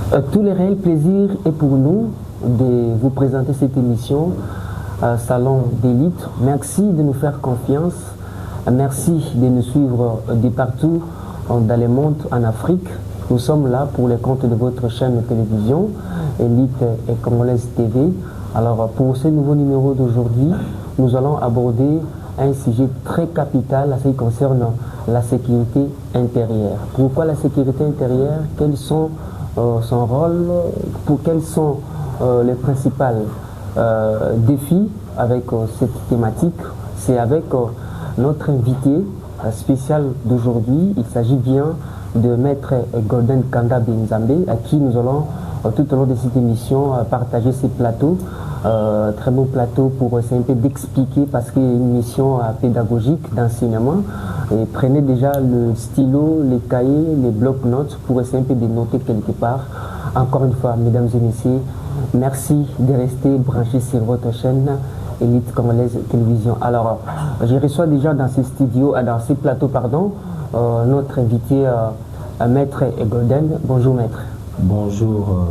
Tout le réel plaisir est pour nous de vous présenter cette émission Salon d'élite. Merci de nous faire confiance. Merci de nous suivre de partout dans le monde, en Afrique. Nous sommes là pour les comptes de votre chaîne de télévision, Élite et Congolaise TV. Alors, pour ce nouveau numéro d'aujourd'hui, nous allons aborder un sujet très capital à ce qui concerne la sécurité intérieure. Pourquoi la sécurité intérieure? Quels sont son rôle? Quels sont les principaux défis avec cette thématique? C'est avec notre invité spécial d'aujourd'hui. Il s'agit bien de Maître Golden Kanda Benzambe, à qui nous allons tout au long de cette émission partager ces plateaux. Très beau plateau pour essayer un peu d'expliquer, parce qu'il y a une mission pédagogique d'enseignement. Et prenez déjà le stylo, les cahiers, les blocs-notes pour essayer un peu de noter quelque part. Encore une fois, mesdames et messieurs, merci de rester branchés sur votre chaîne Élite Congolaise Télévision. Alors, je reçois déjà dans ces studios, dans ces plateaux, pardon, notre invité, Maître Golden. Bonjour, Maître. Bonjour,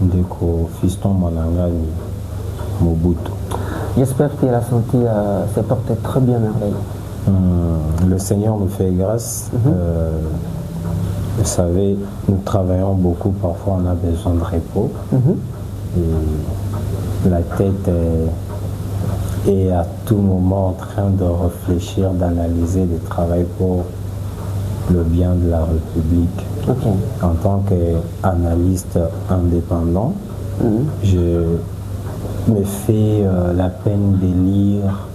Ndeko Fiston Manangani Mobutu. J'espère que la santé se porte très bien, merveille. Le Seigneur nous fait grâce. Vous savez, nous travaillons beaucoup, parfois on a besoin de repos. Et la tête est à tout moment en train de réfléchir, d'analyser, de travailler pour le bien de la République. En tant qu'analyste indépendant, je me fais la peine de lire,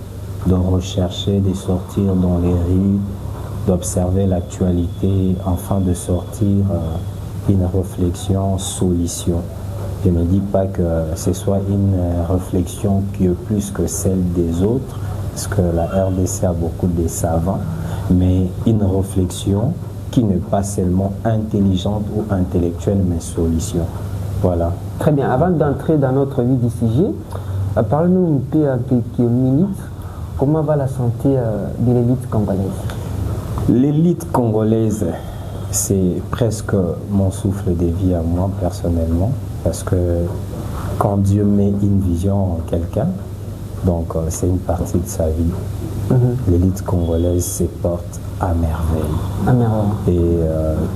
de rechercher, de sortir dans les rues, d'observer l'actualité, afin de sortir une réflexion, solution. Je ne dis pas que ce soit une réflexion qui est plus que celle des autres, parce que la RDC a beaucoup de savants, mais une réflexion qui n'est pas seulement intelligente ou intellectuelle, mais solution. Voilà. Très bien. Avant d'entrer dans notre vie du sujet, parle-nous un peu en quelques minutes, comment va la santé de l'élite congolaise? L'élite congolaise, c'est presque mon souffle de vie à moi personnellement, parce que quand Dieu met une vision en quelqu'un, donc c'est une partie de sa vie. L'élite congolaise se porte à merveille. Et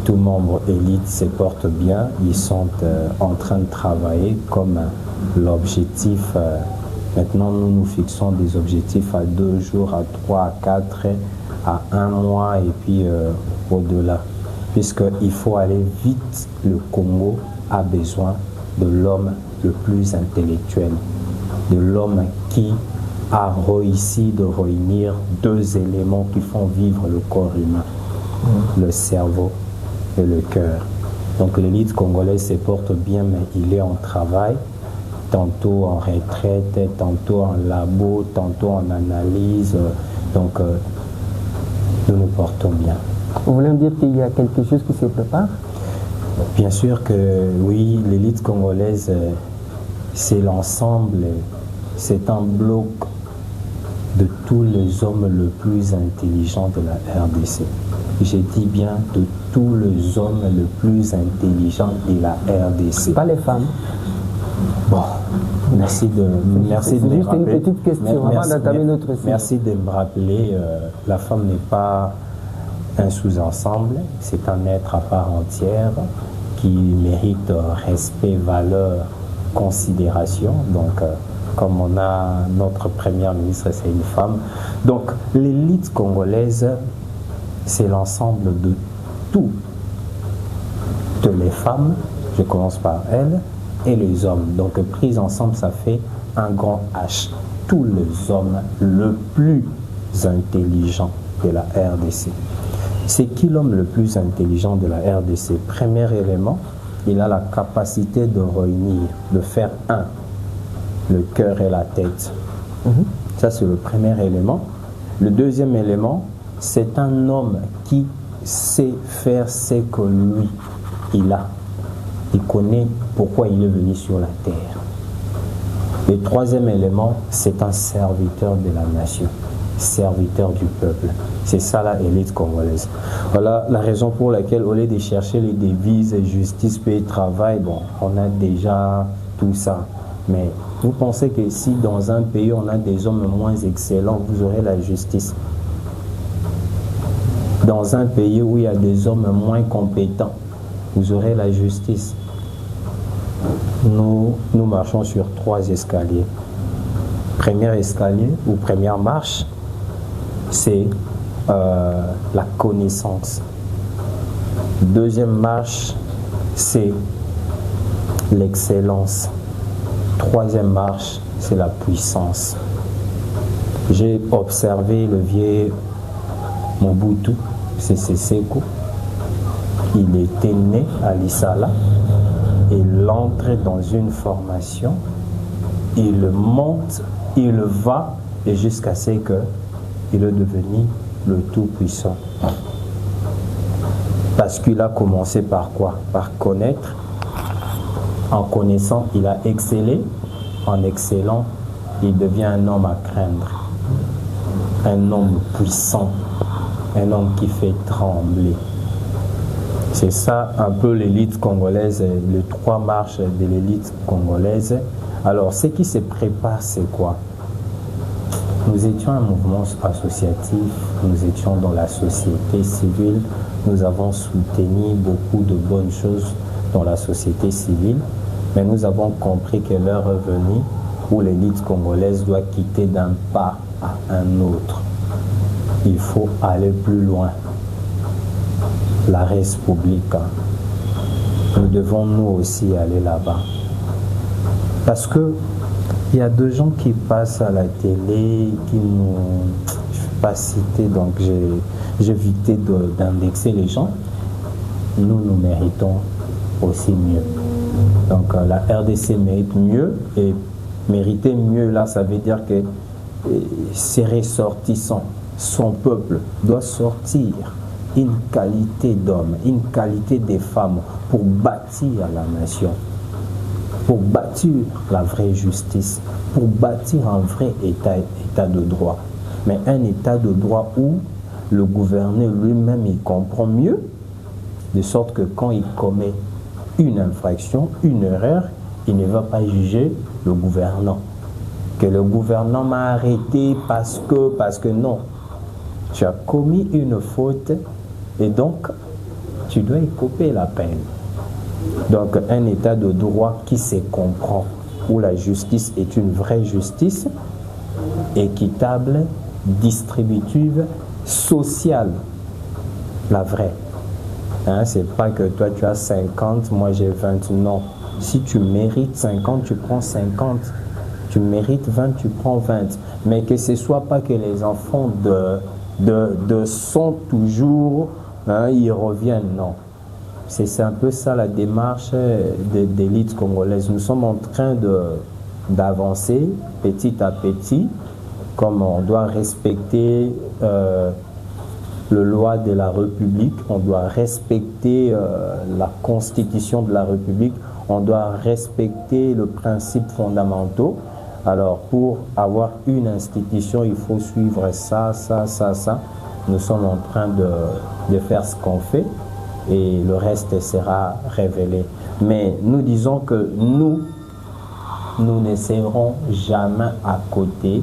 tout membre élite se porte bien. Ils sont en train de travailler comme l'objectif. Maintenant, nous nous fixons des objectifs à 2 jours, à 3, à 4, à 1 mois et puis au-delà. Puisqu'il faut aller vite, le Congo a besoin de l'homme le plus intellectuel, de l'homme qui a réussi de réunir 2 éléments qui font vivre le corps humain, le cerveau et le cœur. Donc l'élite congolaise se porte bien, mais il est en travail, tantôt en retraite, tantôt en labo, tantôt en analyse. Donc nous nous portons bien. Vous voulez me dire qu'il y a quelque chose qui se prépare? Bien sûr que oui, l'élite congolaise, c'est l'ensemble, c'est un bloc de tous les hommes les plus intelligents de la RDC. Je dis bien de tous les hommes les plus intelligents de la RDC. Pas les femmes. Bon, merci de me rappeler. Une petite question avant d'entamer notre sujet. Merci de me rappeler, la femme n'est pas un sous-ensemble, c'est un être à part entière qui mérite respect, valeur, considération. Donc, comme on a notre première ministre, c'est une femme. Donc, l'élite congolaise, c'est l'ensemble de toutes les femmes, je commence par elles, et les hommes. Donc, pris ensemble, ça fait un grand H. Tous les hommes le plus intelligent de la RDC. C'est qui l'homme le plus intelligent de la RDC? Premier élément, il a la capacité de réunir, de faire un, le cœur et la tête. Ça, c'est le premier élément. Le deuxième élément, c'est un homme qui sait faire ce que lui, il a. Il connaît pourquoi il est venu sur la terre. Le troisième élément, c'est un serviteur de la nation. serviteurs du peuple. C'est ça la élite congolaise. Voilà la raison pour laquelle, au lieu de chercher les devises, justice, paix, travail, bon, on a déjà tout ça. Mais vous pensez que si dans un pays on a des hommes moins excellents, vous aurez la justice? Dans un pays où il y a des hommes moins compétents, vous aurez la justice. Nous marchons sur 3 escaliers. Premier escalier ou première marche, c'est la connaissance. Deuxième marche, c'est l'excellence. Troisième marche, c'est la puissance. J'ai observé le vieux Mobutu Sese Seko. Il était né à Lissala. Il entre dans une formation, il monte, il va, et jusqu'à ce qu'il est devenu le Tout-Puissant. Parce qu'il a commencé par quoi? Par connaître. En connaissant, il a excellé. En excellant, il devient un homme à craindre. Un homme puissant. Un homme qui fait trembler. C'est ça un peu l'élite congolaise, les 3 marches de l'élite congolaise. Alors, ce qui se prépare, c'est quoi? Nous étions un mouvement associatif, nous étions dans la société civile, nous avons soutenu beaucoup de bonnes choses dans la société civile, mais nous avons compris que l'heure est venue où l'élite congolaise doit quitter d'un pas à un autre. Il faut aller plus loin. La res publica. Nous devons nous aussi aller là-bas. Parce que il y a 2 gens qui passent à la télé, qui nous... Je ne vais pas citer, donc j'ai évité d'indexer les gens. Nous méritons aussi mieux. Donc la RDC mérite mieux, et mériter mieux, là, ça veut dire que ses ressortissants, son peuple, doit sortir une qualité d'homme, une qualité de femme pour bâtir la nation, pour bâtir la vraie justice, pour bâtir un vrai état de droit. Mais un état de droit où le gouverneur lui-même il comprend mieux, de sorte que quand il commet une infraction, une erreur, il ne va pas juger le gouvernant. Que le gouvernant m'a arrêté parce que non. Tu as commis une faute et donc tu dois écoper la peine. Donc un état de droit qui se comprend, où la justice est une vraie justice, équitable, distributive, sociale, la vraie. Hein, c'est pas que toi tu as 50, moi j'ai 20, non. Si tu mérites 50, tu prends 50. Tu mérites 20, tu prends 20. Mais que ce ne soit pas que les enfants sont toujours, hein, ils reviennent, non. C'est un peu ça la démarche d'élite congolaise. Nous sommes en train d'avancer petit à petit, comme on doit respecter le loi de la République, on doit respecter la constitution de la République, on doit respecter le principe fondamentaux. Alors, pour avoir une institution, il faut suivre ça. Nous sommes en train de faire ce qu'on fait et le reste sera révélé. Mais nous disons que nous ne serons jamais à côté,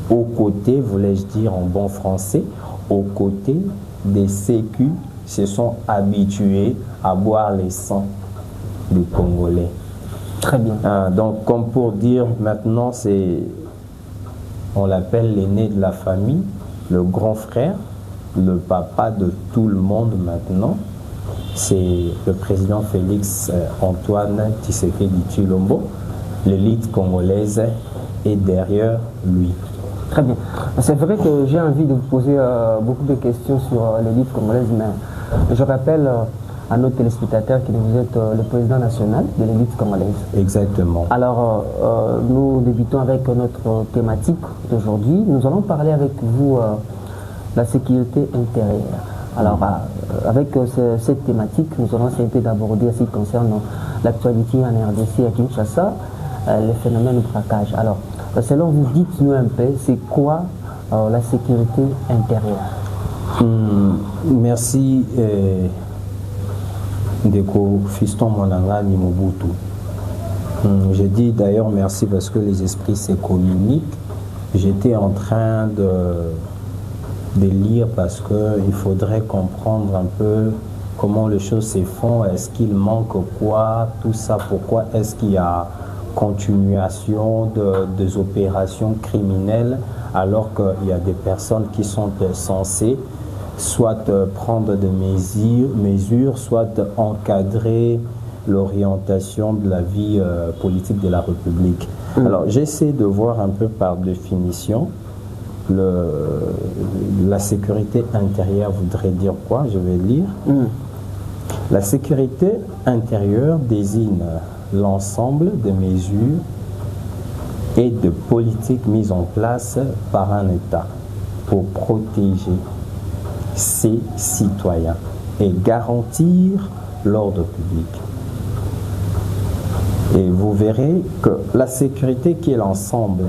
aux côtés, voulais-je dire en bon français, aux côtés des ceux qui se sont habitués à boire les sangs des Congolais. Très bien. Donc, comme pour dire, maintenant, on l'appelle l'aîné de la famille, le grand frère, le papa de tout le monde maintenant. C'est le président Félix Antoine Tshisekedi Tshilombo. L'élite congolaise est derrière lui. Très bien. C'est vrai que j'ai envie de vous poser beaucoup de questions sur l'élite congolaise, mais je rappelle à nos téléspectateurs que vous êtes le président national de l'élite congolaise. Exactement. Alors, nous débutons avec notre thématique d'aujourd'hui. Nous allons parler avec vous de la sécurité intérieure. Alors, avec cette thématique, nous allons essayer d'aborder ce qui concerne l'actualité en RDC à Kinshasa, les phénomènes de braquage. Alors, selon vous, dites-nous un peu, c'est quoi la sécurité intérieure? Merci, Ndeko Fiston Monangani Mobutu. Je dis d'ailleurs merci parce que les esprits se communiquent. J'étais en train de lire parce qu'il faudrait comprendre un peu comment les choses se font, est-ce qu'il manque quoi, tout ça, pourquoi est-ce qu'il y a continuation des opérations criminelles alors qu'il y a des personnes qui sont censées soit prendre des mesures, soit encadrer l'orientation de la vie politique de la République. Alors j'essaie de voir un peu par définition la sécurité intérieure voudrait dire quoi. Je vais lire. La sécurité intérieure désigne l'ensemble des mesures et de politiques mises en place par un État pour protéger ses citoyens et garantir l'ordre public. Et vous verrez que la sécurité qui est l'ensemble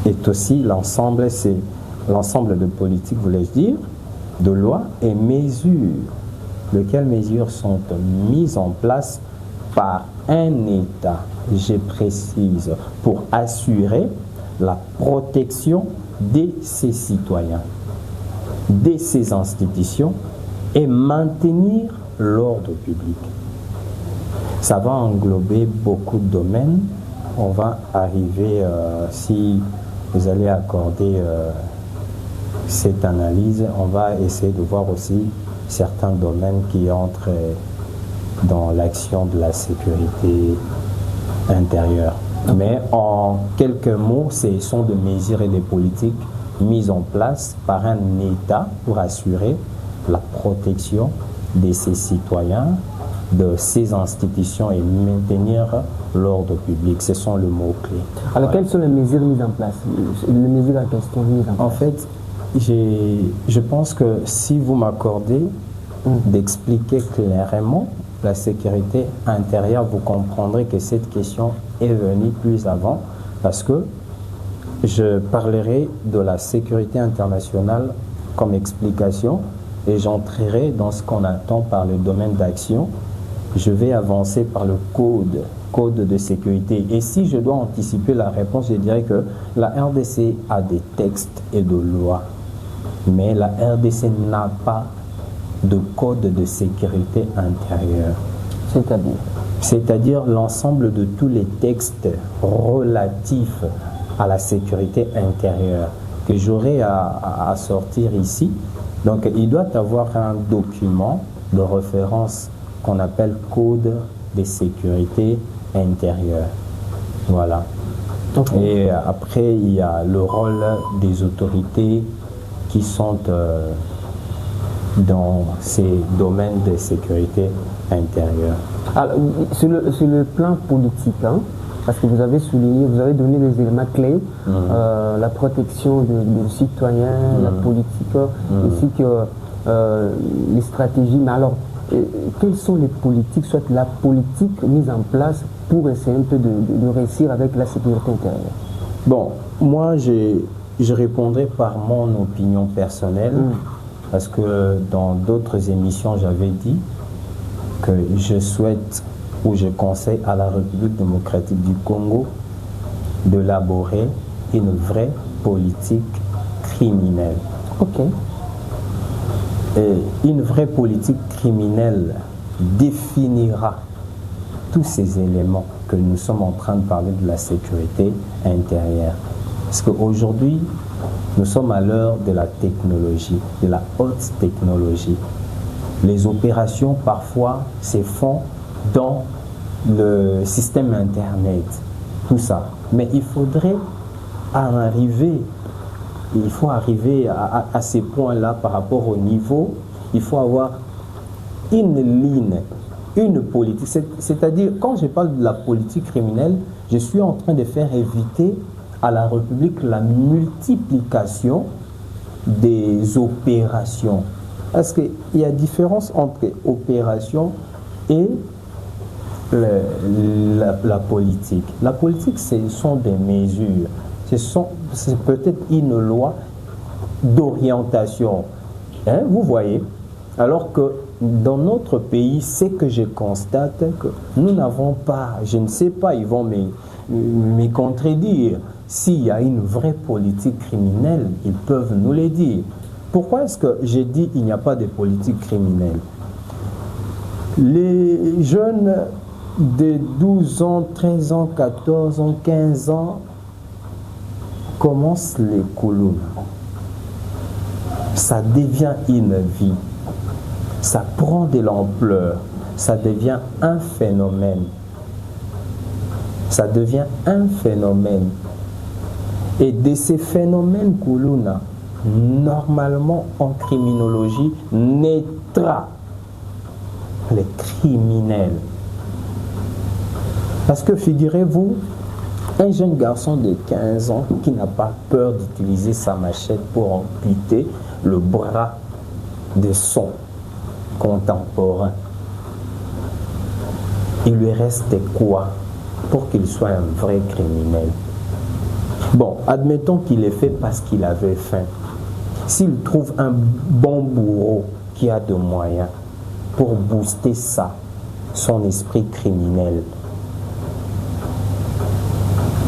est aussi l'ensemble, c'est l'ensemble de politiques, voulais-je dire, de lois et mesures, lesquelles mesures sont mises en place par un État, je précise, pour assurer la protection de ses citoyens, de ses institutions et maintenir l'ordre public. Ça va englober beaucoup de domaines. On va arriver, si vous allez accorder cette analyse, on va essayer de voir aussi certains domaines qui entrent dans l'action de la sécurité intérieure. Mais en quelques mots, ce sont des mesures et des politiques mises en place par un État pour assurer la protection de ses citoyens, de ses institutions et maintenir l'ordre public. Ce sont les mots-clés. Alors, quelles sont les mesures mises en place? Les mesures à question mises en place? En fait, je pense que si vous m'accordez d'expliquer clairement la sécurité intérieure, vous comprendrez que cette question est venue plus avant, parce que je parlerai de la sécurité internationale comme explication et j'entrerai dans ce qu'on attend par le domaine d'action. Je vais avancer par le code de sécurité. Et si je dois anticiper la réponse, je dirais que la RDC a des textes et de lois, mais la RDC n'a pas de code de sécurité intérieure. C'est-à-dire l'ensemble de tous les textes relatifs à la sécurité intérieure que j'aurai à sortir ici. Donc il doit avoir un document de référence qu'on appelle code de sécurité intérieure. Voilà. Okay. Et après, il y a le rôle des autorités qui sont dans ces domaines de sécurité intérieure. Alors, sur le plan politique, hein, parce que vous avez souligné, vous avez donné des éléments clés, la protection des citoyens, la politique, ainsi que les stratégies. Mais alors, quelles sont les politiques, soit la politique mise en place pour essayer un peu de réussir avec la sécurité intérieure? Bon, moi, je répondrai par mon opinion personnelle, parce que dans d'autres émissions, j'avais dit que je souhaite ou je conseille à la République démocratique du Congo d'élaborer une vraie politique criminelle. Ok. Et une vraie politique criminelle définira tous ces éléments que nous sommes en train de parler de la sécurité intérieure. Parce qu'aujourd'hui, nous sommes à l'heure de la technologie, de la haute technologie. Les opérations, parfois, se font dans le système Internet, tout ça. Mais il faudrait arriver, à ces points-là par rapport au niveau. Il faut avoir une ligne, une politique. C'est-à-dire, quand je parle de la politique criminelle, je suis en train de faire éviter à la République la multiplication des opérations. Parce qu'il y a différence entre opération et la politique. La politique, ce sont des mesures. C'est peut-être une loi d'orientation. Hein, vous voyez? Alors que dans notre pays, c'est que je constate que nous n'avons pas, je ne sais pas, ils vont me contredire. S'il y a une vraie politique criminelle, ils peuvent nous le dire. Pourquoi est-ce que j'ai dit qu'il n'y a pas de politique criminelle? Les jeunes de 12 ans, 13 ans, 14 ans, 15 ans commencent les coulours. Ça devient une vie. Ça prend de l'ampleur. Ça devient un phénomène. Ça devient un phénomène. Et de ces phénomènes Kuluna, normalement en criminologie, naîtra les criminels. Parce que figurez-vous, un jeune garçon de 15 ans qui n'a pas peur d'utiliser sa machette pour amputer le bras de son contemporain, il lui reste quoi pour qu'il soit un vrai criminel? Bon, admettons qu'il l'ait fait parce qu'il avait faim. S'il trouve un bon bourreau qui a de moyens pour booster ça, son esprit criminel.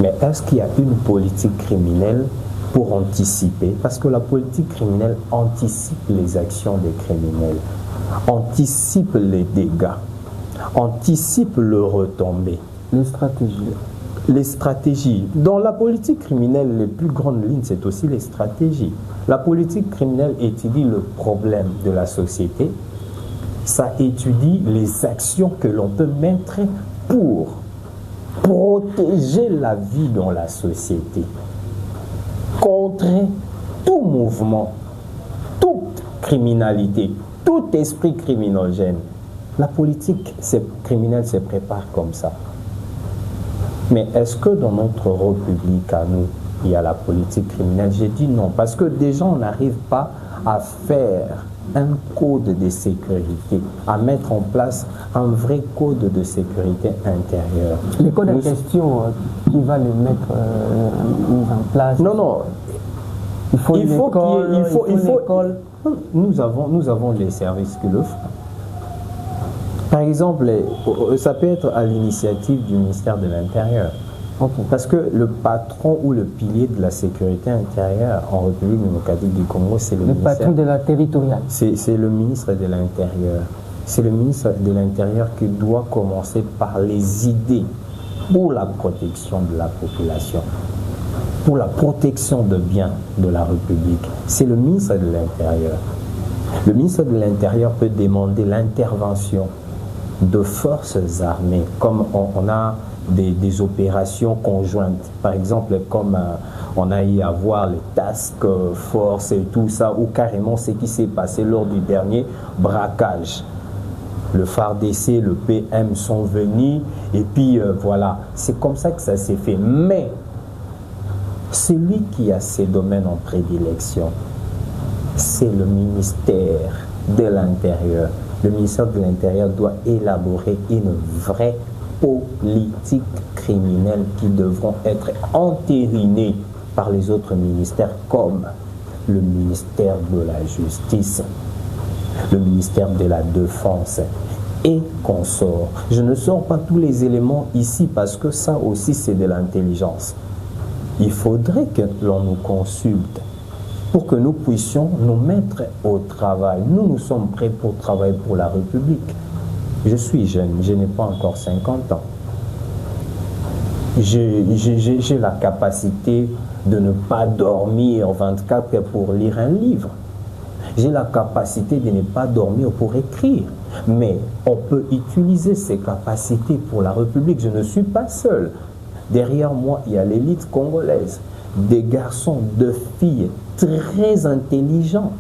Mais est-ce qu'il y a une politique criminelle pour anticiper? Parce que la politique criminelle anticipe les actions des criminels, anticipe les dégâts, anticipe le retombé. Les stratégies. Les stratégies. Dans la politique criminelle, les plus grandes lignes, c'est aussi les stratégies. La politique criminelle étudie le problème de la société. Ça étudie les actions que l'on peut mettre pour protéger la vie dans la société, contrer tout mouvement, toute criminalité, tout esprit criminogène. La politique criminelle se prépare comme ça. Mais est-ce que dans notre République à nous, il y a la politique criminelle? J'ai dit non, parce que déjà on n'arrive pas à faire un code de sécurité, à mettre en place un vrai code de sécurité intérieure. Le code en question, qui va le mettre mis en place? Non, non. Il faut une école. Nous avons les services qui le font. Par exemple, ça peut être à l'initiative du ministère de l'Intérieur. Okay. Parce que le patron ou le pilier de la sécurité intérieure en République démocratique du Congo, c'est le ministère. Patron de la territoriale. C'est le ministre de l'Intérieur. C'est le ministre de l'Intérieur qui doit commencer par les idées pour la protection de la population, pour la protection de biens de la République. C'est le ministre de l'Intérieur. Le ministre de l'Intérieur peut demander l'intervention de forces armées, comme on a des opérations conjointes, par exemple comme on a eu à voir les task force et tout ça, ou carrément ce qui s'est passé lors du dernier braquage. Le FARDC, le PM sont venus et puis voilà, c'est comme ça que ça s'est fait. Mais celui qui a ces domaines en prédilection, c'est le ministère de l'Intérieur. Le ministère de l'Intérieur doit élaborer une vraie politique criminelle qui devront être entérinées par les autres ministères comme le ministère de la Justice, le ministère de la Défense et consorts. Je ne sors pas tous les éléments ici parce que ça aussi c'est de l'intelligence. Il faudrait que l'on nous consulte pour que nous puissions nous mettre au travail. Nous sommes prêts pour travailler pour la République. Je suis jeune, je n'ai pas encore 50 ans. J'ai la capacité de ne pas dormir 24 heures pour lire un livre. J'ai la capacité de ne pas dormir pour écrire. Mais on peut utiliser ces capacités pour la République. Je ne suis pas seul. Derrière moi, il y a l'élite congolaise. Des garçons, de filles très intelligents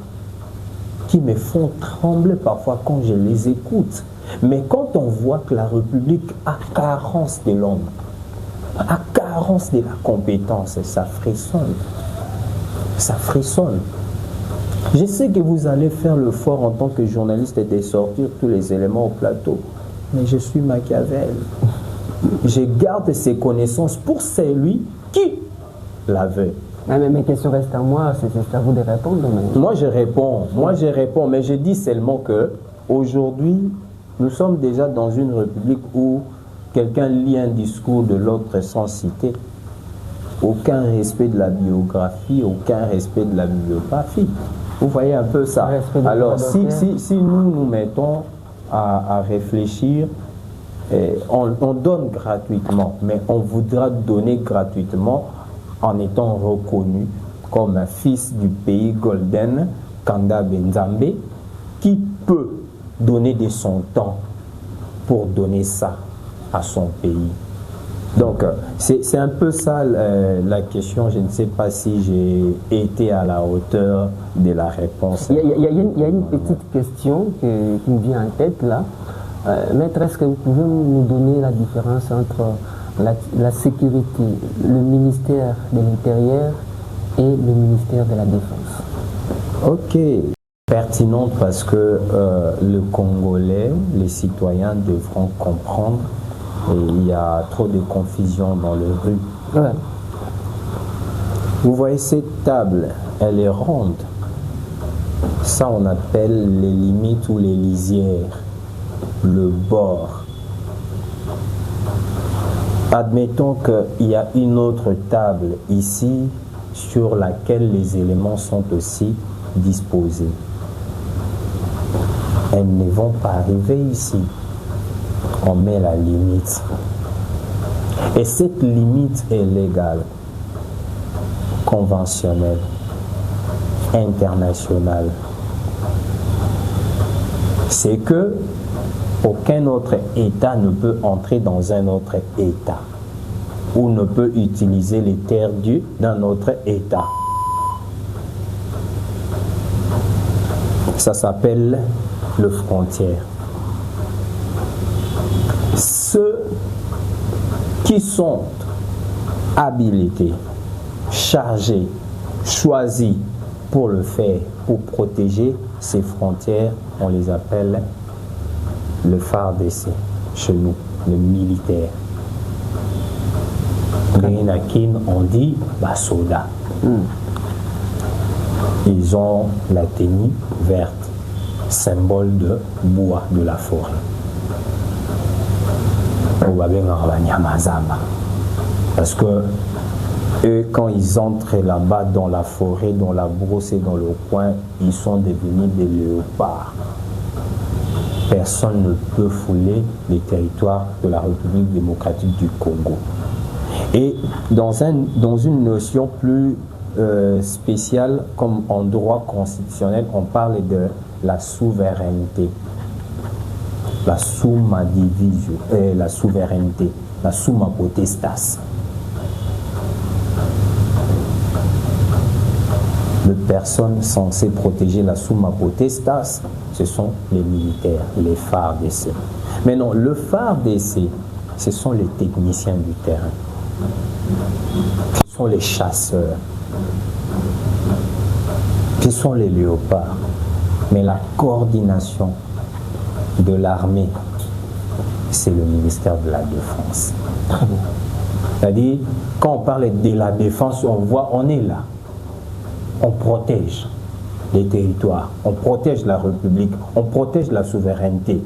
qui me font trembler parfois quand je les écoute. Mais quand on voit que la République a carence de l'homme, a carence de la compétence, ça frissonne. Ça frissonne. Je sais que vous allez faire le fort en tant que journaliste et de sortir tous les éléments au plateau. Mais je suis Machiavel. Je garde ces connaissances pour celui qui l'avait. Mes questions restent à moi, c'est à vous de répondre. Mais... Moi je réponds, mais je dis seulement que aujourd'hui, nous sommes déjà dans une république où quelqu'un lit un discours de l'autre sans citer. Aucun respect de la biographie, aucun respect de la bibliographie. Vous voyez un peu ça. Alors si nous nous mettons à réfléchir, on donne gratuitement, mais on voudra donner gratuitement en étant reconnu comme un fils du pays golden, Kanda Benzambe, qui peut donner de son temps pour donner ça à son pays. Donc, c'est un peu ça la question. Je ne sais pas si j'ai été à la hauteur de la réponse. Il y a une petite question qui me vient en tête là. Maître, est-ce que vous pouvez nous donner la différence entre la sécurité, le ministère de l'Intérieur et le ministère de la Défense? Ok, pertinent parce que le Congolais, les citoyens devront comprendre et il y a trop de confusion dans les rues. Ouais. Vous voyez cette table, elle est ronde. Ça on appelle les limites ou les lisières, le bord. Admettons qu'il y a une autre table ici sur laquelle les éléments sont aussi disposés. Elles ne vont pas arriver ici. On met la limite. Et cette limite est légale, conventionnelle, internationale. C'est que aucun autre État ne peut entrer dans un autre État ou ne peut utiliser les terres d'un autre État. Ça s'appelle le frontière. Ceux qui sont habilités, chargés, choisis pour le faire, pour protéger ces frontières, on les appelle le FARDC, chez nous, le militaire. Grenakin, on dit Basoda. Ils ont la tenue verte, symbole de bois, de la forêt. Parce que eux, quand ils entrent là-bas dans la forêt, dans la brousse et dans le coin, ils sont devenus des léopards. Personne ne peut fouler les territoires de la République démocratique du Congo. Et dans une notion plus spéciale, comme en droit constitutionnel, on parle de la souveraineté. La summa divisio, la souveraineté, la summa potestas. Les personnes censées protéger la summa potestas, ce sont les militaires, les FARDC. Mais non, le FARDC, ce sont les techniciens du terrain. Ce sont les chasseurs. Ce sont les léopards. Mais la coordination de l'armée, c'est le ministère de la Défense. C'est-à-dire, quand on parle de la défense, on voit, on est là. On protège les territoires, on protège la République, on protège la souveraineté.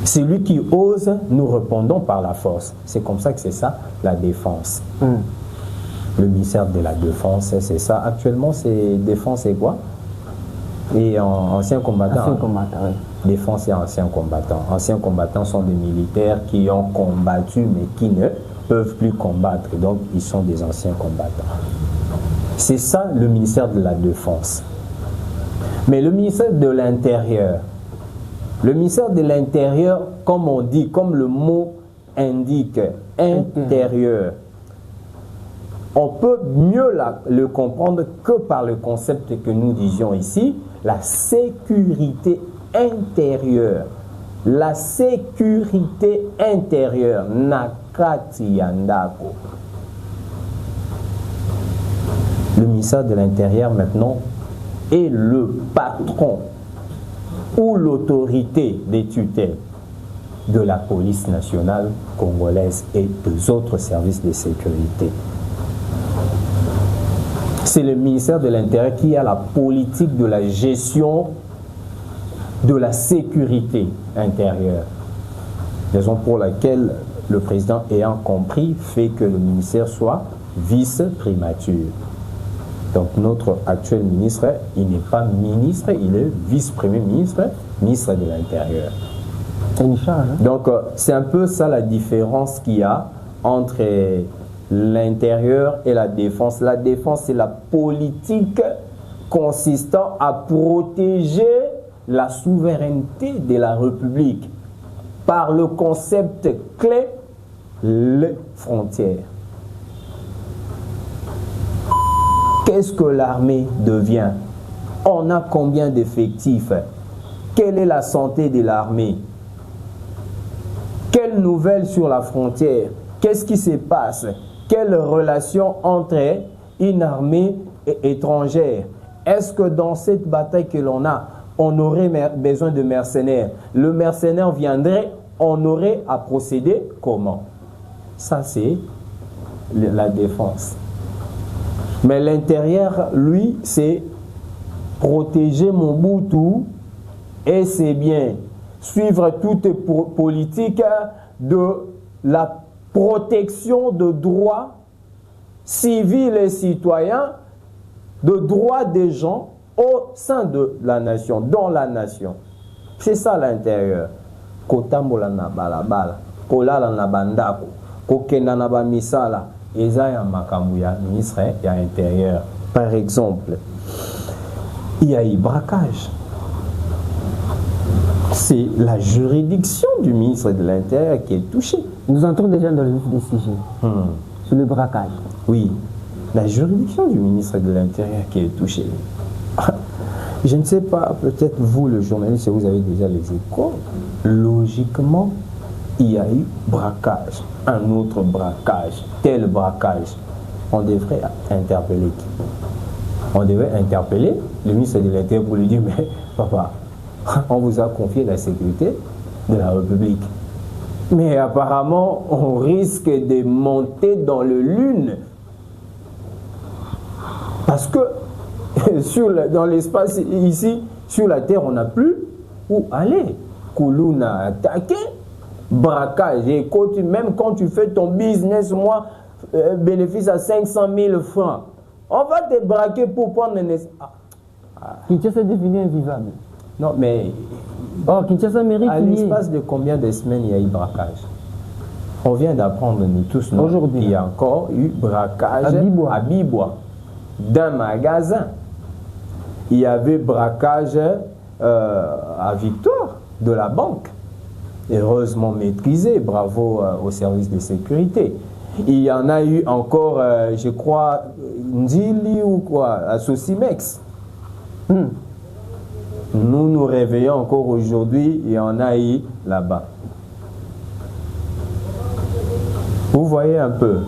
Celui qui ose, nous répondons par la force. C'est comme ça que c'est ça, la défense. Le ministère de la Défense, c'est ça. Actuellement, c'est défense et quoi? Et anciens combattants. Anciens combattants, oui. Défense et anciens combattants. Anciens combattants sont des militaires qui ont combattu mais qui ne peuvent plus combattre. Donc, ils sont des anciens combattants. C'est ça le ministère de la Défense. Mais le ministère de l'Intérieur, comme on dit, comme le mot indique, intérieur, on peut mieux le comprendre que par le concept que nous disions ici, la sécurité intérieure. La sécurité intérieure, nakati yandako. Le ministère de l'Intérieur maintenant est le patron ou l'autorité des tutelles de la police nationale congolaise et des autres services de sécurité. C'est le ministère de l'Intérieur qui a la politique de la gestion de la sécurité intérieure. Raison pour laquelle le président, ayant compris, fait que le ministère soit vice-primature. Donc notre actuel ministre, il n'est pas ministre, il est vice-premier ministre, ministre de l'Intérieur. C'est une charge. Hein? Donc c'est un peu ça la différence qu'il y a entre l'intérieur et la défense. La défense, c'est la politique consistant à protéger la souveraineté de la République par le concept clé, les frontières. Qu'est-ce que l'armée devient? On a combien d'effectifs? Quelle est la santé de l'armée? Quelles nouvelles sur la frontière? Qu'est-ce qui se passe? Quelle relation entre une armée étrangère? Est-ce que dans cette bataille que l'on a, on aurait besoin de mercenaires? Le mercenaire viendrait, on aurait à procéder comment? Ça, c'est la défense. Mais l'intérieur, lui, c'est protéger Mobutu et c'est bien suivre toute politique de la protection de droits civils et citoyens, de droits des gens au sein de la nation, dans la nation. C'est ça l'intérieur. Kotambola na balabala, kolala na bandako, kokenda na bamisala, eza ya makambu ya ministre ya intérieur. Par exemple, il y a eu braquage. C'est la juridiction du ministre de l'Intérieur qui est touchée. Nous entrons déjà dans le vif des sujets. Sur le braquage. Oui, la juridiction du ministre de l'Intérieur qui est touchée. Je ne sais pas, peut-être vous, le journaliste, vous avez déjà les échos. Logiquement, il y a eu braquage, un autre braquage, tel braquage. On devrait interpeller qui? On devrait interpeller le ministre de l'Intérieur pour lui dire, mais papa, on vous a confié la sécurité de la République. Mais apparemment, on risque de monter dans le lune. Parce que dans l'espace ici, sur la terre, on n'a plus où aller. Kouloune a attaqué, braquage. Et même quand tu fais ton business, moi, bénéfice à 500 000 francs, on va te braquer pour prendre un... Kinshasa est devenu invivable. Non, mais... Oh, Kinshasa mérite... À l'espace de combien de semaines il y a eu braquage? On vient d'apprendre, nous tous, aujourd'hui, il y a encore eu braquage à Bibois, d'un magasin. Il y avait braquage à Victoire, de la banque. Heureusement maîtrisé, bravo au service de sécurité. Il y en a eu encore, je crois, Ndili ou quoi, à Sosimex. Nous nous réveillons encore aujourd'hui, il y en a eu là-bas. Vous voyez un peu.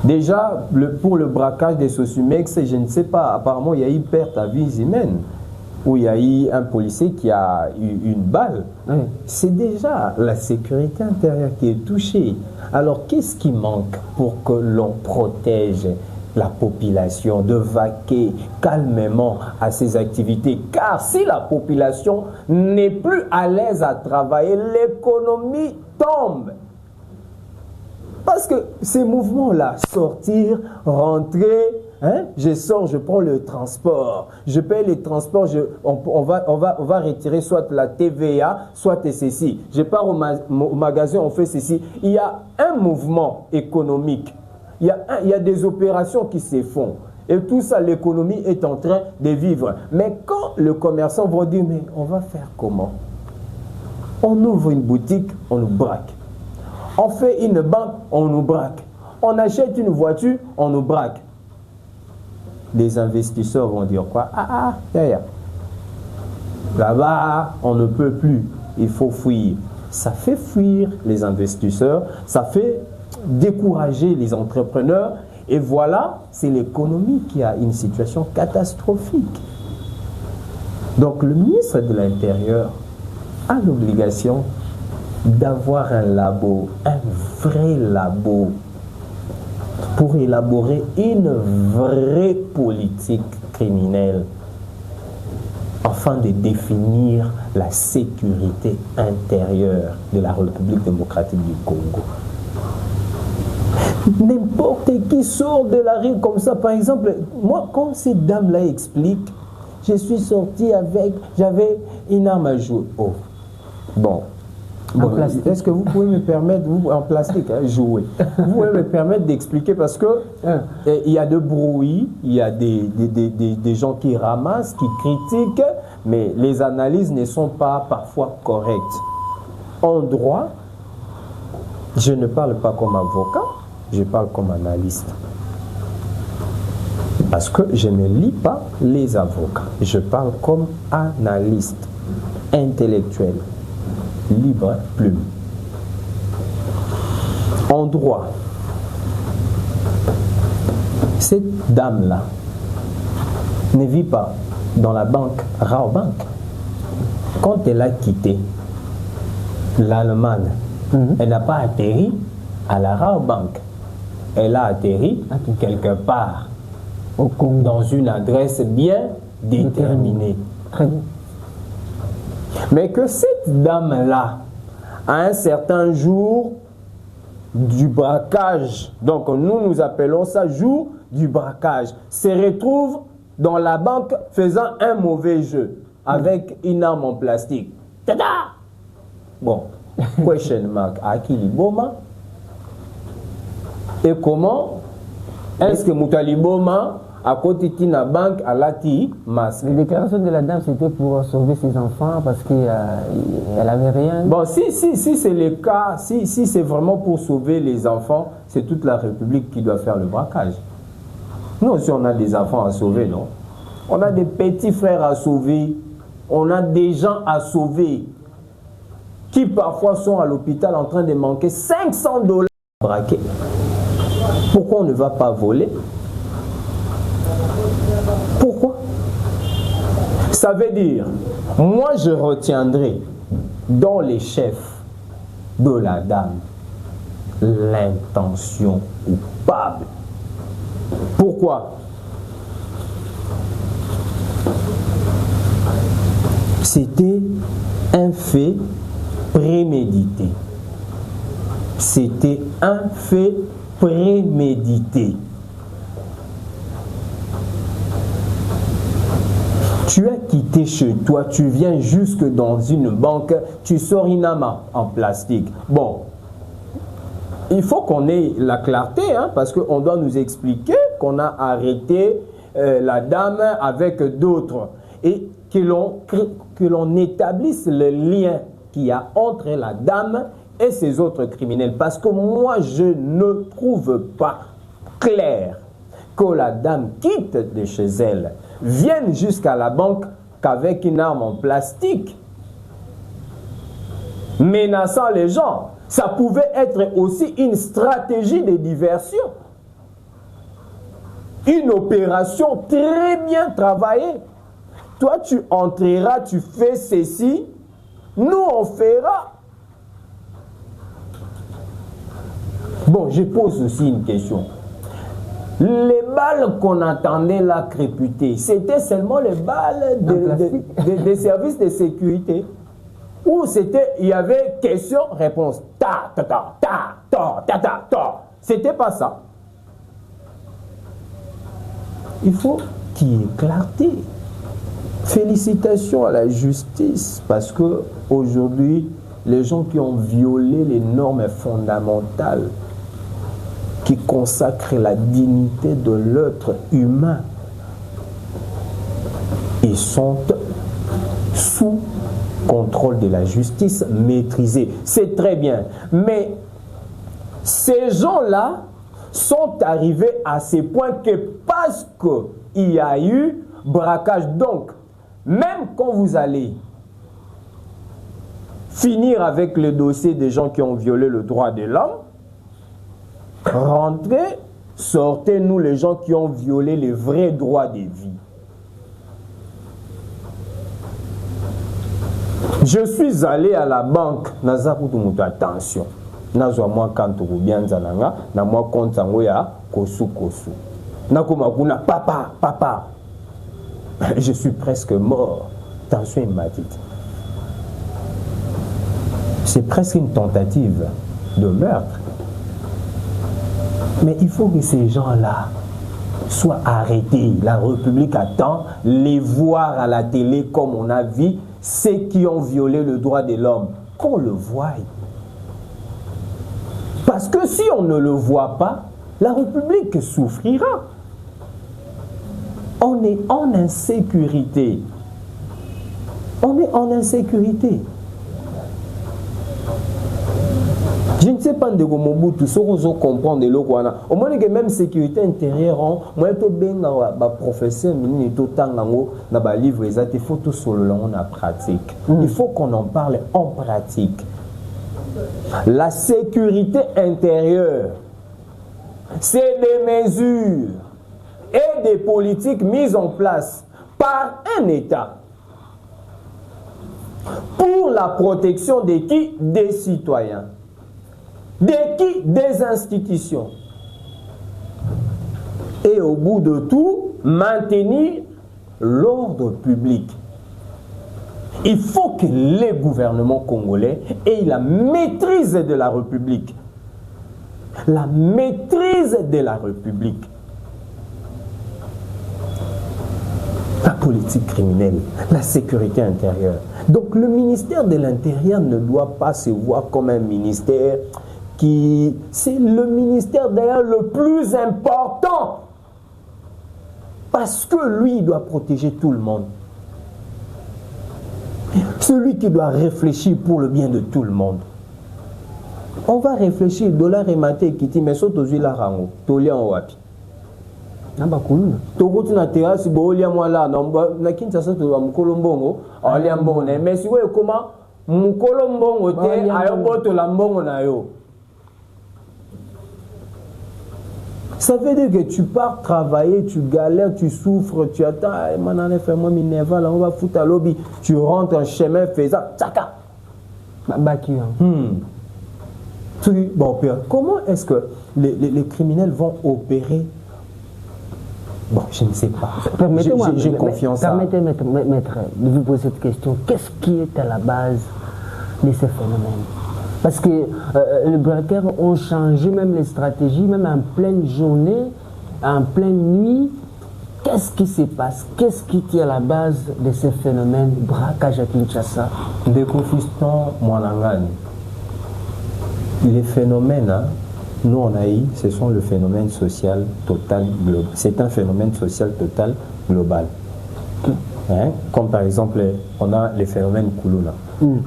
Déjà, pour le braquage des Sosimex, je ne sais pas, apparemment il y a eu perte à vie humaine, où il y a eu un policier qui a eu une balle. C'est déjà la sécurité intérieure qui est touchée. Alors qu'est-ce qui manque pour que l'on protège la population de vaquer calmement à ses activités? Car si la population n'est plus à l'aise à travailler, l'économie tombe. Parce que ces mouvements-là, sortir, rentrer, hein, je sors, je prends le transport, je paye les transports, on va retirer soit la TVA, soit ceci. Je pars au magasin, on fait ceci. Il y a un mouvement économique. Il y a des opérations qui se font. Et tout ça, l'économie est en train de vivre. Mais quand le commerçant va dire, mais on va faire comment? On ouvre une boutique, on nous braque. On fait une banque, on nous braque. On achète une voiture, on nous braque. Les investisseurs vont dire quoi? Là-bas, on ne peut plus. Il faut fuir. Ça fait fuir les investisseurs, ça fait décourager les entrepreneurs. Et voilà, c'est l'économie qui a une situation catastrophique. Donc le ministre de l'Intérieur a l'obligation d'avoir un labo, un vrai labo. pour élaborer une vraie politique criminelle afin de définir la sécurité intérieure de la République démocratique du Congo. N'importe qui sort de la rue comme ça. Par exemple, moi, quand cette dame-là explique, je suis sorti avec, j'avais une arme à jouer. Oh, bon. Est-ce que vous pouvez me permettre, vous, en plastique, hein, jouer, vous pouvez me permettre d'expliquer parce que il y a de bruit, il y a des gens qui ramassent, qui critiquent, mais les analyses ne sont pas parfois correctes. En droit, je ne parle pas comme avocat, je parle comme analyste. Parce que je ne lis pas les avocats, je parle comme analyste, intellectuel. Libre plume. En droit, cette dame-là ne vit pas dans la banque Rabobank. Quand elle a quitté l'Allemagne, elle n'a pas atterri à la Rabobank. Elle a atterri quelque part dans une adresse bien déterminée. Très bien. Mais que cette dame-là, à un certain jour du braquage, donc nous appelons ça jour du braquage, se retrouve dans la banque faisant un mauvais jeu avec une arme en plastique. Tada! Bon, question mark, Akili Boma. Et comment est-ce que Moutali Boma à côté de la banque à Lati masque? Les déclarations de la dame, c'était pour sauver ses enfants parce qu'elle n'avait rien. Bon, si c'est le cas, si c'est vraiment pour sauver les enfants, c'est toute la République qui doit faire le braquage. Nous aussi, on a des enfants à sauver, non? On a des petits frères à sauver, on a des gens à sauver qui parfois sont à l'hôpital en train de manquer $500 braqués. Pourquoi on ne va pas voler? Pourquoi? Ça veut dire, moi je retiendrai dans les chefs de la dame l'intention coupable. Pourquoi? C'était un fait prémédité. C'était un fait prémédité. Tu as quitté chez toi, tu viens jusque dans une banque, tu sors une arme en plastique. Bon, il faut qu'on ait la clarté, hein, parce qu'on doit nous expliquer qu'on a arrêté la dame avec d'autres et que l'on établisse le lien qu'il y a entre la dame et ces autres criminels. Parce que moi, je ne trouve pas clair que la dame quitte de chez elle, vienne jusqu'à la banque qu'avec une arme en plastique, menaçant les gens. Ça pouvait être aussi une stratégie de diversion. Une opération très bien travaillée. Toi, tu entreras, tu fais ceci, nous, on fera. Bon, je pose aussi une question. Les balles qu'on attendait là créputer, c'était seulement les balles des services de sécurité. Ou c'était, il y avait question, réponse, ta, ta, ta, ta, ta, ta, ta, ta. C'était pas ça. Il faut qu'il y ait clarté. Félicitations à la justice, parce que aujourd'hui, les gens qui ont violé les normes fondamentales qui consacrent la dignité de l'être humain, ils sont sous contrôle de la justice, maîtrisés. C'est très bien. Mais ces gens-là sont arrivés à ce point que parce qu'il y a eu braquage, donc même quand vous allez finir avec le dossier des gens qui ont violé le droit de l'homme, rentrez, sortez-nous les gens qui ont violé les vrais droits de vie. Je suis allé à la banque, attention, nazwa moi quand bien zananga, na moi compte sango ya kosu kosu. Nakoma kuna papa, papa. Je suis presque mort. Tension hématite. C'est presque une tentative de meurtre. Mais il faut que ces gens-là soient arrêtés. La République attend les voir à la télé comme on a vu ceux qui ont violé le droit de l'homme. Qu'on le voie. Parce que si on ne le voit pas, la République souffrira. On est en insécurité. On est en insécurité. Je ne sais pas de comment Mobutu, ce qu'on comprend de l'eau. Au moins que même sécurité intérieure, moi je bien professeur, il livre il faut tout sur le long en pratique. Il faut qu'on en parle en pratique. La sécurité intérieure, c'est des mesures et des politiques mises en place par un État pour la protection de qui? Des citoyens. De qui? Des institutions. Et au bout de tout, maintenir l'ordre public. Il faut que les gouvernements congolais aient la maîtrise de la République. La maîtrise de la République. La politique criminelle, la sécurité intérieure. Donc le ministère de l'Intérieur ne doit pas se voir comme un ministère qui... C'est le ministère d'ailleurs le plus important. Parce que lui, il doit protéger tout le monde. Celui qui doit réfléchir pour le bien de tout le monde. On va réfléchir, dollar et maté qui dit, mais saute aux huiles à rango, tolia en wapi. Ah bah cool. Togo tu na terrasse, bolia moi là, na kinshasa tu am kolombongo, olia mbongo, mais si ouais comment mukolombongo te ayo boto la mbongo na yo. Ça veut dire que tu pars travailler, tu galères, tu souffres, tu attends, manane fais-moi minerva, là on va foutre à lobby, tu rentres en chemin faisant, tchaka. Bon, comment est-ce que les criminels vont opérer? Bon, je ne sais pas. Permettez-moi, j'ai confiance. Permettez-moi, maître, de vous poser cette question. Qu'est-ce qui est à la base de ces phénomènes? Parce que les braqueurs ont changé même les stratégies, même en pleine journée, en pleine nuit. Qu'est-ce qui se passe? Qu'est-ce qui est à la base de ces phénomènes? Braquage à Kinshasa. Déconfistant Mwanangani. Les phénomènes, hein, nous on a eu, ce sont le phénomène social total global. C'est un phénomène social total global. Hein? Comme par exemple, on a le phénomène Koulouna.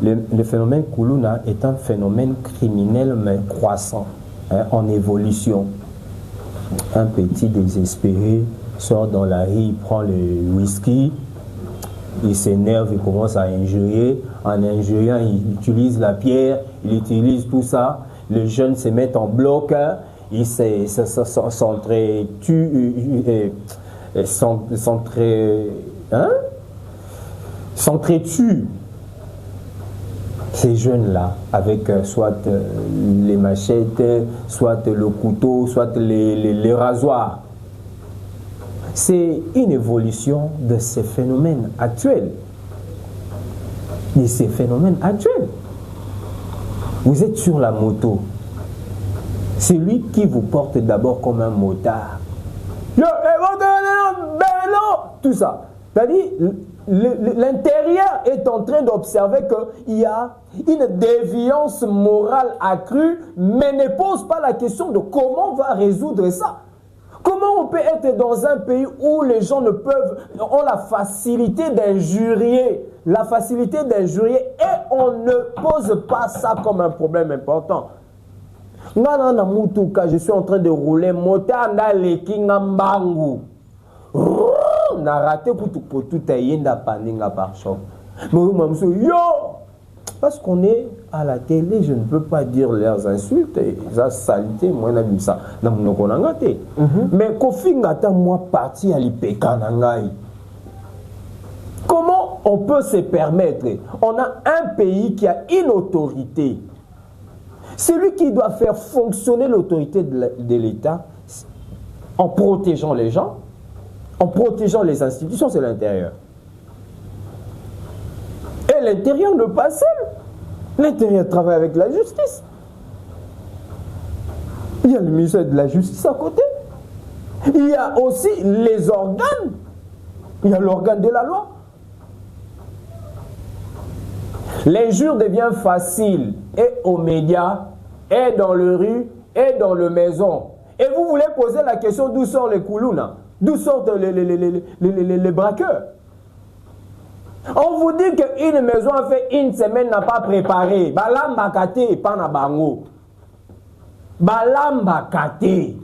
Le phénomène Koulouna est un phénomène criminel mais croissant, hein, en évolution. Un petit désespéré sort dans la rue, il prend le whisky, il s'énerve, il commence à injurier. En injuriant, il utilise la pierre, il utilise tout ça. Les jeunes se mettent en bloc, hein, ils s'entretuent. Ces jeunes-là, avec soit les machettes, soit le couteau, soit les rasoirs. C'est une évolution de ces phénomènes actuels. De ces phénomènes actuels. Vous êtes sur la moto. C'est lui qui vous porte d'abord comme un motard. Tout ça. C'est-à-dire, l'intérieur est en train d'observer qu'il y a une déviance morale accrue, mais ne pose pas la question de comment on va résoudre ça. Comment on peut être dans un pays où les gens ont la facilité d'injurier, et on ne pose pas ça comme un problème important. Je suis en train de rouler, motard na leki ngambangu. Na raté pour tout ayenda paninga par choc. Yo, parce qu'on est à la télé, je ne peux pas dire leurs insultes, ça salité, moi n'aime ça. Mais Kofi Ngata moi parti à l'IPK nangai. Comment on peut se permettre? On a un pays qui a une autorité. Celui qui doit faire fonctionner l'autorité de l'État, en protégeant les gens, en protégeant les institutions, c'est l'intérieur. Et l'intérieur ne pas seul. L'intérieur travaille avec la justice. Il y a le ministère de la Justice à côté. Il y a aussi les organes. Il y a l'organe de la loi. L'injure devient facile et aux médias, et dans le rue, et dans le maison. Et vous voulez poser la question d'où sortent les koulouna, d'où sortent les braqueurs. On vous dit qu'une maison a fait une semaine n'a pas préparé. Balamba kate, pas na bango. Balamba kate.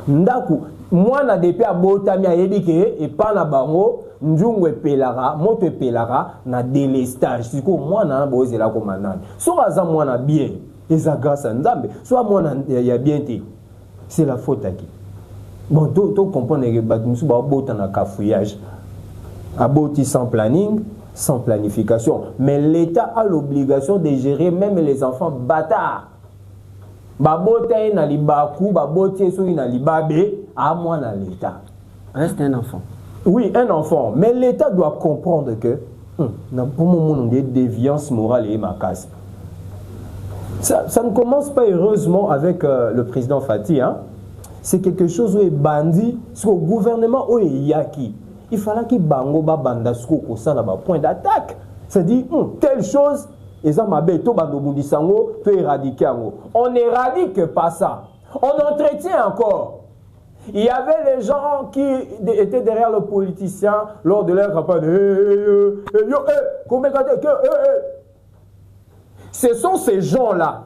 Ndaku, moi na depuis à Botami a dit que et pas na bango, njungwe pelara, moto pelara na délestage. C'est quoi moi na boze la commandant. Soit ça moi na bien, et ça grâce à Nzambe, soit moi na ya bien té. C'est la faute à qui? Bon, tu comprends que Batmusu ba bota na cafouillage. Aboti sans planning, sans planification. Mais l'État a l'obligation de gérer même les enfants bâtards. Babota ina libaku, baboti so ina libabe, à moi dans l'État. Reste un enfant. Oui, un enfant. Mais l'État doit comprendre que pour moment on a des déviances morales et macaques. Ça ne commence pas heureusement avec le président Fati. Hein? C'est quelque chose où est bandit, sur le gouvernement où est yaki. Il fallait qu'il bango ba bandasko ko ça là-bas point d'attaque. C'est-à-dire telle chose et ça m'a béto bandobundi sango peut éradiquer ango. On n'éradique pas ça. On entretient encore. Il y avait les gens qui étaient derrière le politicien lors de leur campagne. Ce sont ces gens-là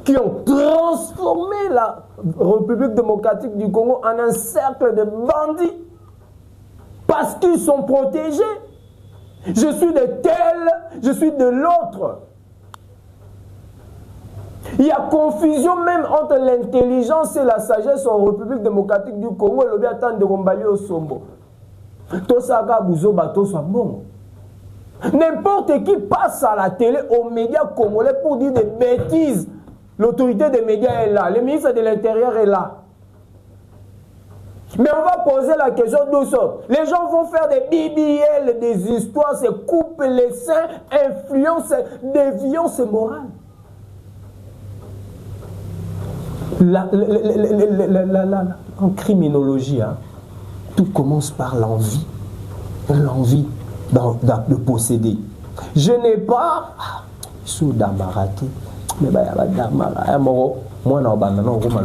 qui ont transformé la République démocratique du Congo en un cercle de bandits. Parce qu'ils sont protégés. Je suis de tel, je suis de l'autre. Il y a confusion même entre l'intelligence et la sagesse en République démocratique du Congo. Le bien de Rombali au Sombo. Tosaka Bouzoba Toswa bon. N'importe qui passe à la télé, aux médias congolais pour dire des bêtises. L'autorité des médias est là. Le ministre de l'Intérieur est là. Mais on va poser la question d'où ça. Les gens vont faire des BBL, des histoires, se coupent les seins, influence, déviance morale. En criminologie, hein, tout commence par l'envie. L'envie de posséder. Je n'ai pas sous Damarati, mais il y a Damara. Moi, je suis un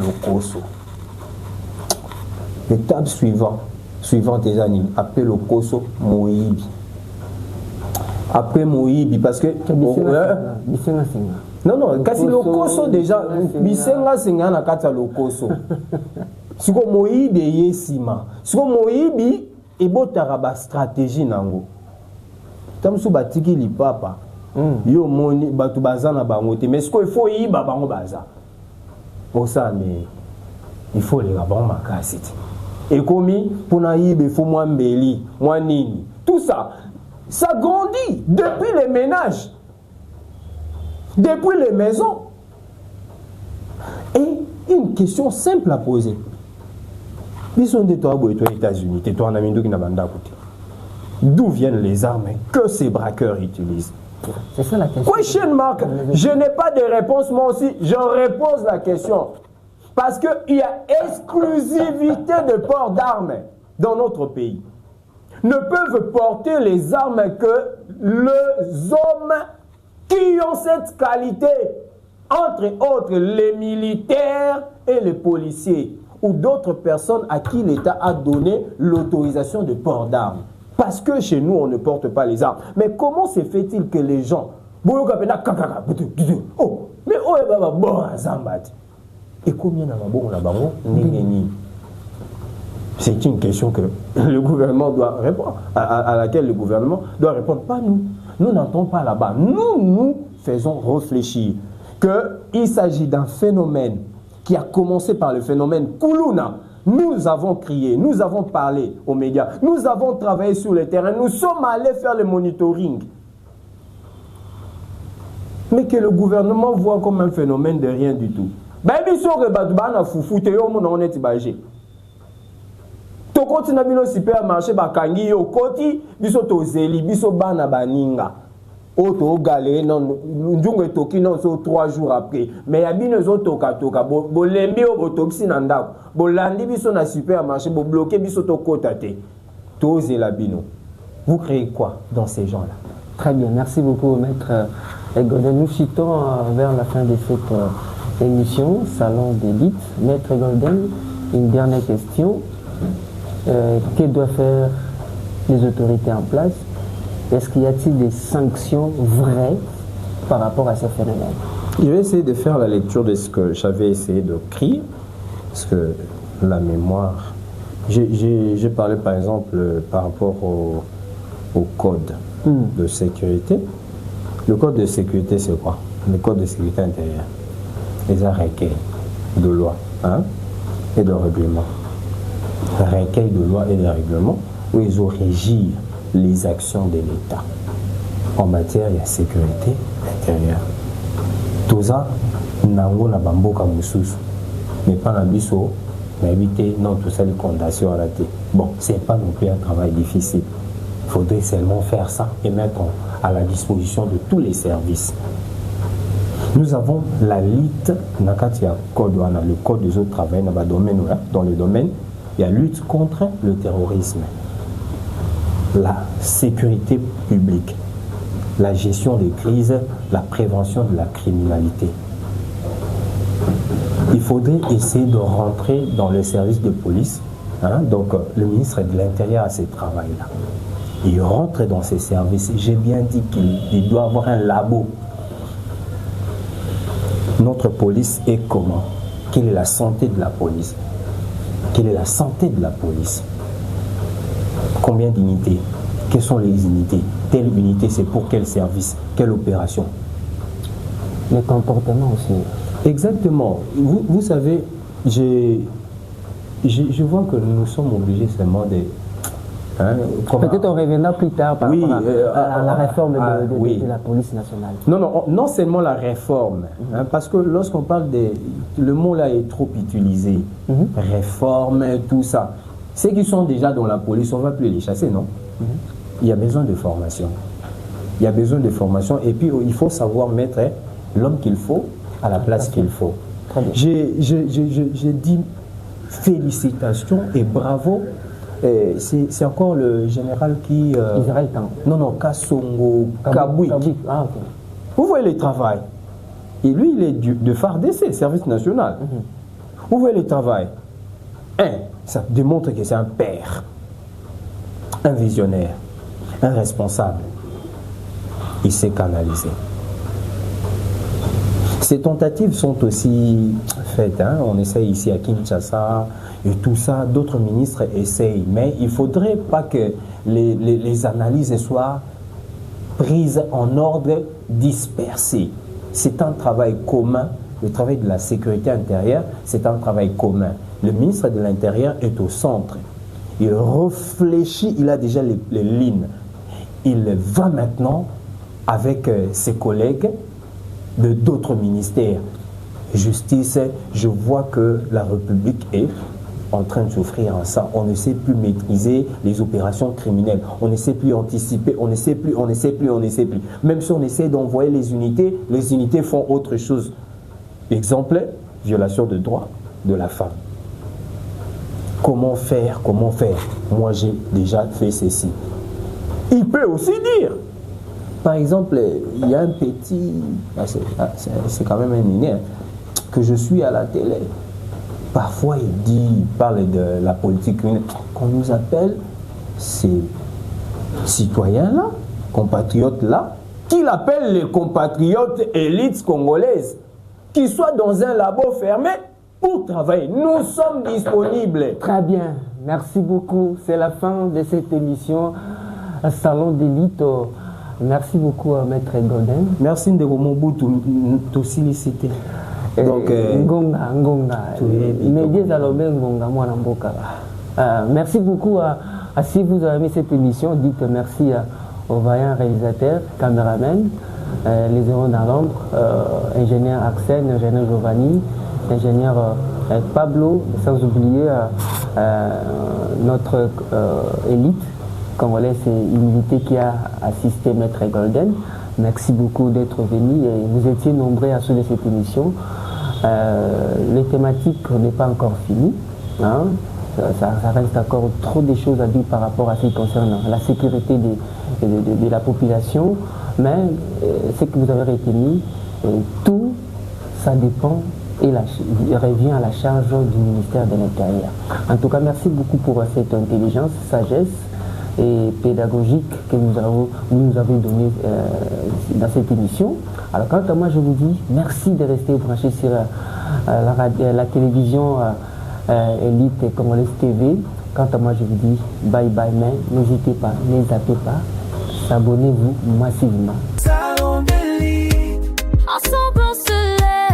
l'étape suivante des années, après le Koso, Moïbi. Après Moïbi, parce que... Non, kasi le Koso déjà, Bisenga Senga na kata le Koso. Si ko Moïbi yesima, si ko Moïbi ebotaraba stratégie nango. Tamsu batiki li papa. Yo moni batu bazana bango te, mais ce qu'il faut yiba bango baza. Osa mais il faut les rabons makasi. Et comme pour naïbe, il faut moins mbeli, moins nini. Tout ça, ça grandit depuis les ménages, depuis les maisons. Et une question simple à poser. Ils sont des aux États-Unis, des toits en Amérique qui n'a pas d'écouter. D'où viennent les armes que ces braqueurs utilisent? C'est ça la question. Question mark. Je n'ai pas de réponse, moi aussi. Je repose la question. Parce qu'il y a exclusivité de port d'armes dans notre pays. Ne peuvent porter les armes que les hommes qui ont cette qualité. Entre autres, les militaires et les policiers. Ou d'autres personnes à qui l'État a donné l'autorisation de port d'armes. Parce que chez nous, on ne porte pas les armes. Mais comment se fait-il que les gens... Oh, mais et combien c'est une question que le gouvernement doit répondre, à laquelle le gouvernement doit répondre. Pas nous. Nous n'entrons pas là-bas. Nous faisons réfléchir qu'il s'agit d'un phénomène qui a commencé par le phénomène Koulouna. Nous avons crié, nous avons parlé aux médias, nous avons travaillé sur le terrain, nous sommes allés faire le monitoring. Mais que le gouvernement voit comme un phénomène de rien du tout. biso ke batu bana fufu te yo mona oneti baje. To koti na bino supermarché bakangi yo koti biso tozeli biso bana baninga. Oto galé non njungu etoki non so 3 jours après. Mais ya bino zo toka bo lembi o botokisi na ndako. Bo landi biso na supermarché bo bloquer biso to kota te. Tozela bino. Vous créez quoi dans ces gens-là? Très bien, merci beaucoup Maître Golden. Nous chutons vers la fin de cette émission, Salon d'élite. Maître Golden, une dernière question. Que doivent faire les autorités en place? Est-ce qu'il y a-t-il des sanctions vraies par rapport à ce phénomène? Je vais essayer de faire la lecture de ce que j'avais essayé d'écrire, parce que la mémoire... J'ai parlé par exemple par rapport au code de sécurité. Le code de sécurité, c'est quoi? Le code de sécurité intérieure. Les recueils de loi et de règlement. Recueil de loi et de règlement où ils ont régi les actions de l'État en matière de sécurité intérieure. Tout ça, nango na bamboka mususu, mais pas na biso, mais éviter non tout ça les condamnations à la tête. Bon, c'est pas non plus un travail difficile. Il faudrait seulement faire ça et mettre à la disposition de tous les services. Nous avons la lutte, le code des autres travails dans le domaine, il y a lutte contre le terrorisme, la sécurité publique, la gestion des crises, la prévention de la criminalité. Il faudrait essayer de rentrer dans le service de police. Donc, le ministre de l'Intérieur a ce travail-là. Il rentre dans ces services. J'ai bien dit qu'il doit avoir un labo. Notre police est comment? Quelle est la santé de la police? Quelle est la santé de la police? Combien d'unités? Quelles sont les unités? Telle unité, c'est pour quel service? Quelle opération? Les comportements aussi. Exactement. Vous savez, je vois que nous sommes obligés seulement de... Peut-être on reviendra plus tard par rapport à la réforme de la police nationale. Non seulement la réforme, parce que lorsqu'on parle le mot là est trop utilisé, réforme, tout ça. Ceux qui sont déjà dans la police, on ne va plus les chasser, non? Il y a besoin de formation. Il y a besoin de formation et puis il faut savoir mettre l'homme qu'il faut à la place qu'il faut. J'ai dit félicitations et bravo. C'est encore le général qui... Israël Tan. Non, Kassongo Kabouik. Ah, okay. Vous voyez le travail. Et lui, il est de FARDC, service national. Vous voyez le travail. Ça démontre que c'est un père, un visionnaire, un responsable. Il s'est canalisé. Ces tentatives sont aussi faites. On essaye ici à Kinshasa et tout ça. D'autres ministres essayent. Mais il ne faudrait pas que les analyses soient prises en ordre dispersé. C'est un travail commun. Le travail de la sécurité intérieure, c'est un travail commun. Le ministre de l'Intérieur est au centre. Il réfléchit, il a déjà les lignes. Il va maintenant avec ses collègues de d'autres ministères. Justice, je vois que la République est en train de souffrir en ça. On ne sait plus maîtriser les opérations criminelles. On ne sait plus anticiper. On ne sait plus. Même si on essaie d'envoyer les unités font autre chose. Exemple, violation de droits de la femme. Comment faire? Moi, j'ai déjà fait ceci. Il peut aussi dire. Par exemple, il y a un petit, c'est quand même un inné, que je suis à la télé. Parfois, il parle de la politique qu'on nous appelle ces citoyens-là, compatriotes-là, qu'il appelle les compatriotes élites congolaises, qui soient dans un labo fermé pour travailler. Nous sommes disponibles. Très bien, merci beaucoup. C'est la fin de cette émission Salon d'élite. Merci beaucoup à Maître Golden. Merci de Mobutu, tout sollicité. Donc, Ngonga. Merci beaucoup si vous avez aimé cette émission, dites merci aux vaillants réalisateurs, caméramans, les héros dans l'ombre, ingénieur Axel, ingénieur Giovanni, l'ingénieur Pablo, sans oublier notre élite congolaise, c'est une unité qui a assisté Maître Golden. Merci beaucoup d'être venu et vous étiez nombreux à suivre cette émission. Les thématiques n'est pas encore finies. Hein. Ça reste encore trop de choses à dire par rapport à ce qui concerne la sécurité de la population. Mais ce que vous avez retenu, tout ça dépend et revient à la charge du ministère de l'Intérieur. En tout cas, merci beaucoup pour cette intelligence, sagesse et pédagogique que vous nous avez donnée dans cette émission. Alors quant à moi, je vous dis merci de rester branché sur la télévision Élite Congolaise TV. Quant à moi, je vous dis bye bye, mais n'hésitez pas, ne zappez pas, abonnez-vous massivement. Ensemble on se lève.